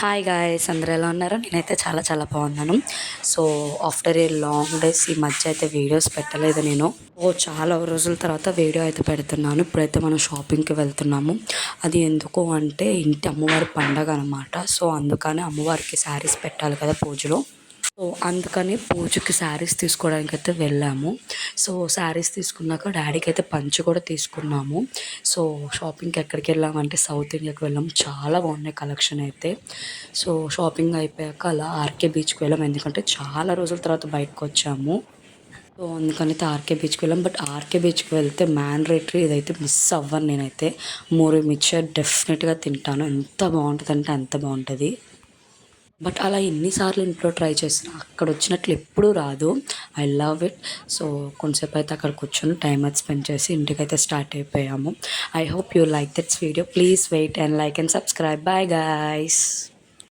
Hi guys, అందరూ ఎలా ఉన్నారు? నేనైతే చాలా చాలా బాగున్నాను. So after a long days ఈ మధ్య అయితే వీడియోస్ పెట్టలేదు నేను. చాలా రోజుల తర్వాత వీడియో అయితే పెడుతున్నాను. ఇప్పుడైతే మనం షాపింగ్కి వెళ్తున్నాము. అది ఎందుకు అంటే ఇంటి అమ్మవారి పండగ అనమాట. సో అందుకని అమ్మవారికి శారీస్ పెట్టాలి కదా పూజలో. సో అందుకని పూజకి శారీస్ తీసుకోవడానికి అయితే వెళ్ళాము. సో శారీస్ తీసుకున్నాక డాడీకి అయితే పంచ కూడా తీసుకున్నాము. సో షాపింగ్కి ఎక్కడికి వెళ్ళామంటే సౌత్ ఇండియాకి వెళ్ళాం. చాలా బాగున్నాయి కలెక్షన్ అయితే. సో షాపింగ్ అయిపోయాక అలా ఆర్కే బీచ్కి వెళ్ళాం. ఎందుకంటే చాలా రోజుల తర్వాత బయటకు వచ్చాము. సో అందుకనైతే ఆర్కే బీచ్కి వెళ్ళాం. బట్ ఆర్కే బీచ్కి వెళ్తే మ్యాండేటరీ ఇదైతే మిస్ అవ్వను నేనైతే. మూరి మిక్చర్ డెఫినెట్గా తింటాను. ఎంత బాగుంటుందంటే అంత బాగుంటుంది. బట్ అలా ఎన్నిసార్లు ఇంట్లో ట్రై చేసినా అక్కడ వచ్చినట్లు ఎప్పుడూ రాదు. I love it. సో కొంచెంసేపు అయితే అక్కడ కూర్చొని టైం అది స్పెండ్ చేసి ఇంటికైతే స్టార్ట్ అయిపోయాము. I hope you like this video. Please wait and like and subscribe. Bye guys.